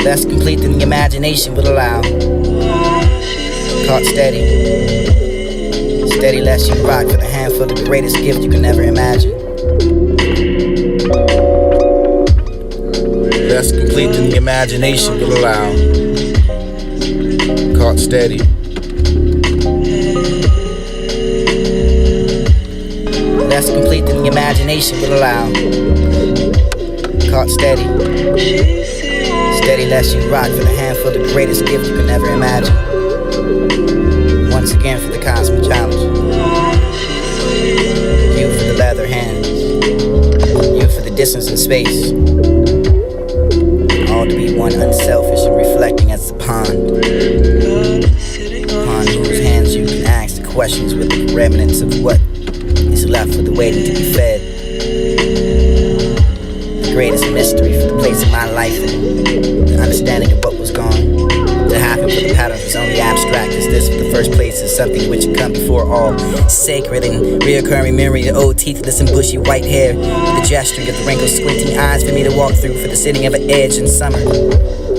Less complete than the imagination would allow. Caught steady. Steady lest you rock for the handful of the greatest gift you can ever imagine. Less complete than the imagination will allow. Caught steady. Less complete than the imagination will allow. Caught steady. Steady lest you rock for the handful of the greatest gift you can ever imagine. Once again for the cosmic challenge. You for the leather hands. You for the distance and space. All to be one unselfish and reflecting as the pond. Upon whose hands you can ask the questions with the remnants of what is left for the waiting to be fed. The greatest mystery for the place of my life and the understanding of what was gone to happen for the pattern is only abstract as this for the first place is something which had come before all sacred and reoccurring memory, the old teethless and bushy white hair, the gesturing of the wrinkled squinting eyes for me to walk through for the sitting of an edge in summer,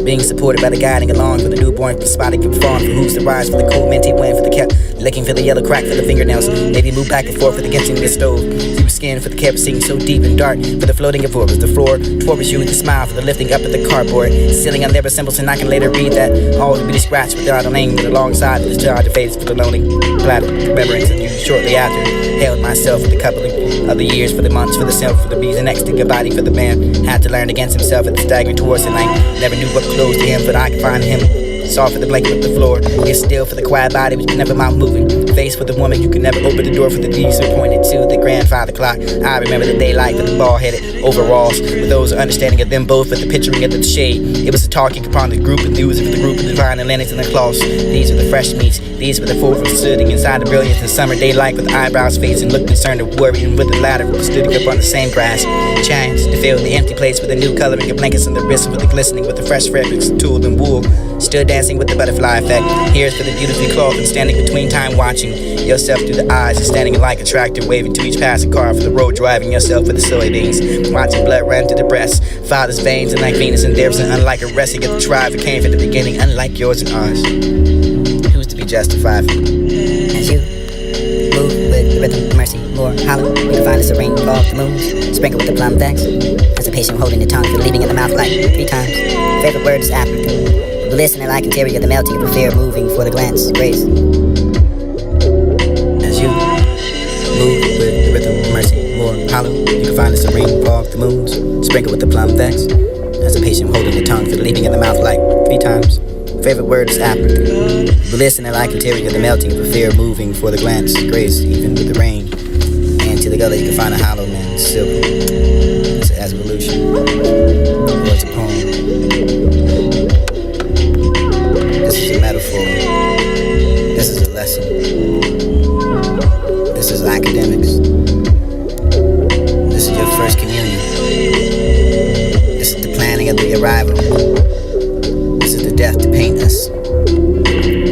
being supported by the guiding along for the newborn spotted fawn for who's to rise for the cool minty wind for the kept licking for the yellow crack for the fingernails, maybe move back and forth for the getting the stove, through skin for the kerosene so deep and dark for the floating of orbs, the floor towards you with the smile for the lifting up of the cardboard, ceiling on their symbols and I can later read that all to be scratched without a name, but alongside of this jar to face for the lonely platter remembrance of you shortly after held myself for the coupling of the years for the months for the self for the reason next to your body for the man had to learn against himself at the staggering towards the night, never knew what close to him but I could find him. Soft for the blanket with the floor, get still for the quiet body which can never mouth moving. Face for the woman you can never open the door for the diesel pointed to the grandfather clock. I remember the daylight for the ball-headed overalls with those understanding of them both with the picturing of the shade. It was the talking upon the group and news of the group of divine and Lennox and the cloths. These were the fresh meats, these were the four sitting inside the brilliance of summer daylight with the eyebrows faced and looked concerned and worrying with the ladder stood up on the same grass. Chance to fill the empty place with the new coloring of blankets on the wrists with the glistening with the fresh fragrance of tulle and wool. Stood dancing with the butterfly effect. Here's for the beautifully clothed and standing between time watching yourself through the eyes and standing like a tractor waving to each passing car for the road driving yourself with the soybeans. Watching blood run to the breast. Father's veins and like Venus and there's an unlike a resting of the tribe that came from the beginning unlike yours and ours. Who's to be justified? As you move with the rhythm of mercy, more hollow, you can find a serene fall of the moons, sprinkled with the plum vex. As a patient holding the tongue for leaving in the mouth like 3 times. Favorite word is African. Listening like interior, the melting of the fear moving for the glance, grace. As you move with the or hollow, you can find a serene fog, the moons, sprinkled with the plum vex. As a patient holding the tongue for the leaping in the mouth like 3 times. Favorite word is apathy. Bliss in the like interior, the melting of a fear moving for the glance, grace even with the rain. And to the gully you can find a hollow man, silver. It's as evolution. Or it's a poem. This is a metaphor. This is a lesson. This is academics. This is your first communion. This is the planning of the arrival. This is the death to paint us.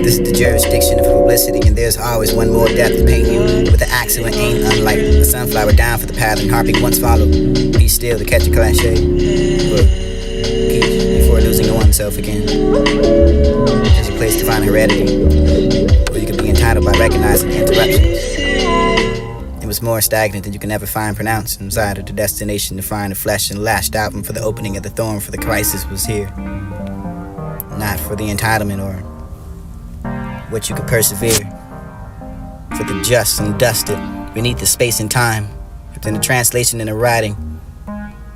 This is the jurisdiction of publicity, and there's always one more death to paint you with the axe and aim unlike a sunflower down for the path and harping once followed. Be still to catch a cliche. Look, peach before losing oneself again. There's a place to find heredity, where you can be entitled by recognizing interruptions. It was more stagnant than you can ever find pronounced inside of the destination to find the flesh and lashed out, and for the opening of the thorn, for the crisis was here. Not for the entitlement or what you could persevere. For the just and dusted beneath the space and time, within the translation and the writing.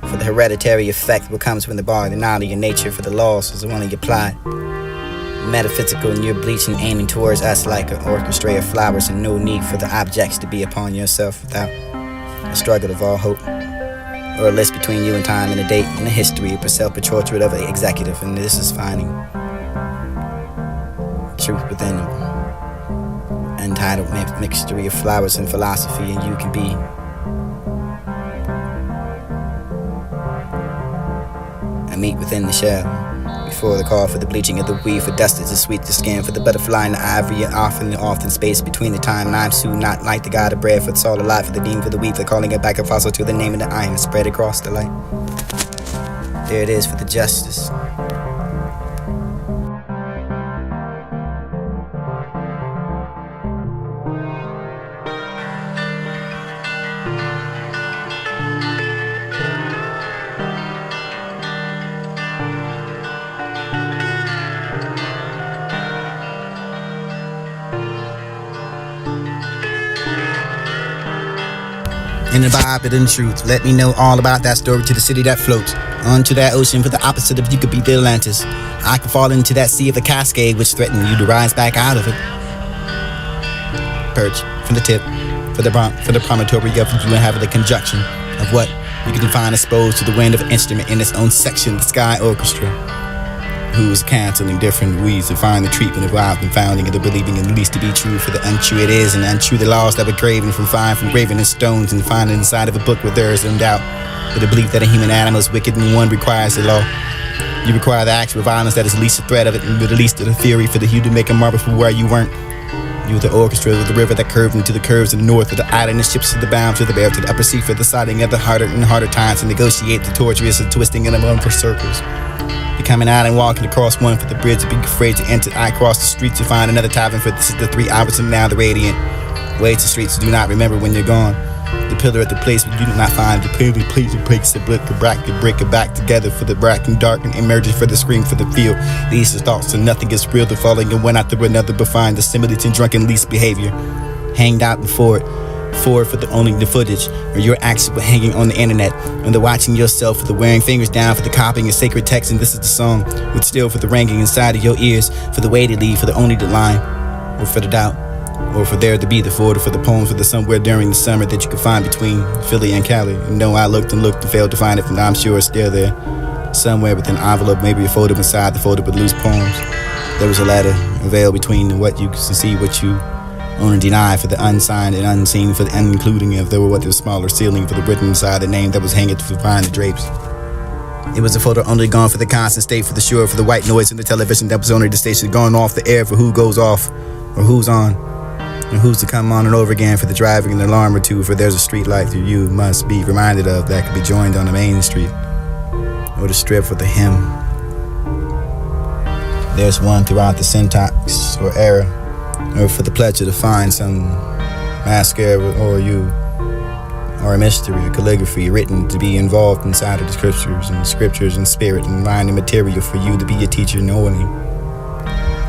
For the hereditary effect what comes from the bargainality in nature, for the laws is only applied. Metaphysical and you're bleaching, aiming towards us like an orchestra of flowers, and no need for the objects to be upon yourself without a struggle of all hope. Or a list between you and time and a date and a history of a self-portrait of an executive, and this is finding truth within them. Entitled mixture of flowers and philosophy, and you can be a meat within the shell. Before the call for the bleaching of the weave, for dust is to sweet the skin, for the butterfly and the ivory, and often space between the time and I'm soon not like the god of bread, for it's all alive, for the dean, for the weave, for calling it back a fossil to the name of the iron spread across the light. There it is for the justice. In the vibe and truth, let me know all about that story to the city that floats onto that ocean, for the opposite of you could be the Atlantis. I could fall into that sea of a cascade which threatened you to rise back out of it. Perch from the tip, for the promontory of you have the conjunction of what you can define exposed to the wind of an instrument in its own section of the sky orchestra. Who is canceling different weeds to find the treatment of wild confounding of the believing in the least to be true, for the untrue it is, and untrue the laws that were graven from graven in stones, and find it inside of a book where there is no doubt. For the belief that a human animal is wicked and one requires the law. You require the actual violence that is least a threat of it, and the least of the theory for the hue to make a marvel for where you weren't. You were the orchestra of the river that curved into the curves of the north, of the island ships to the bound to the bear to the upper sea, for the siding of the harder and harder times to negotiate the torturous and twisting in them for circles. You're coming out and walking across one for the bridge to be afraid to enter. I cross the street to find another tavern, for this is the 3 hours and now the radiant way to streets do not remember when you're gone. The pillar at the place where you do not find the pillar, please breaks the brick to break it back together, for the black and dark and emerges for the scream for the field. These are thoughts and nothing is real, the falling and one after another, but find the similitude and drunken least behavior. Hanged out before it. For the only the footage, or your actions were hanging on the internet, and the watching yourself, for the wearing fingers down, for the copying of sacred text, and this is the song, with still for the ringing inside of your ears, for the way to lead, for the only the line, or for the doubt, or for there to be the ford, or for the poems, for the somewhere during the summer that you could find between Philly and Cali. And no, I looked and failed to find it, and I'm sure it's still there, somewhere with an envelope, maybe a folder inside the folder with loose poems. There was a ladder, a veil between what you can see, what you only deny, for the unsigned and unseen, for the unincluding of the smaller ceiling, for the written inside the name that was hanging to find the drapes. It was a photo only gone for the constant state, for the sure, for the white noise in the television that was only the station going off the air, for who goes off or who's on and who's to come on and over again, for the driving an alarm or two, for there's a street light that you must be reminded of that could be joined on the main street or the strip for the hymn. There's one throughout the syntax or error, or for the pleasure to find some mascara or you, or a mystery, a calligraphy written to be involved inside of the scriptures and spirit and mind and material for you to be a teacher knowing,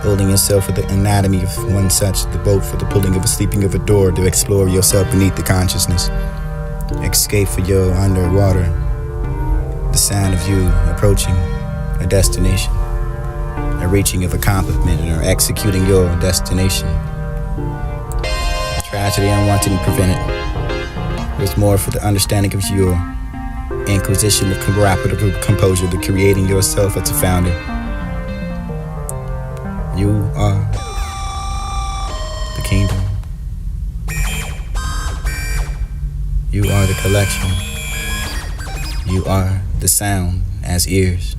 holding yourself for the anatomy of one such, the boat for the pulling of a sleeping of a door to explore yourself beneath the consciousness. escape for your underwater, the sound of you approaching a destination, a reaching of accomplishment, or executing your destination. Tragedy unwanted and prevented. There's more for the understanding of your inquisition of cooperative composure, the creating yourself as a founder. You are the kingdom. You are the collection. You are the sound as ears.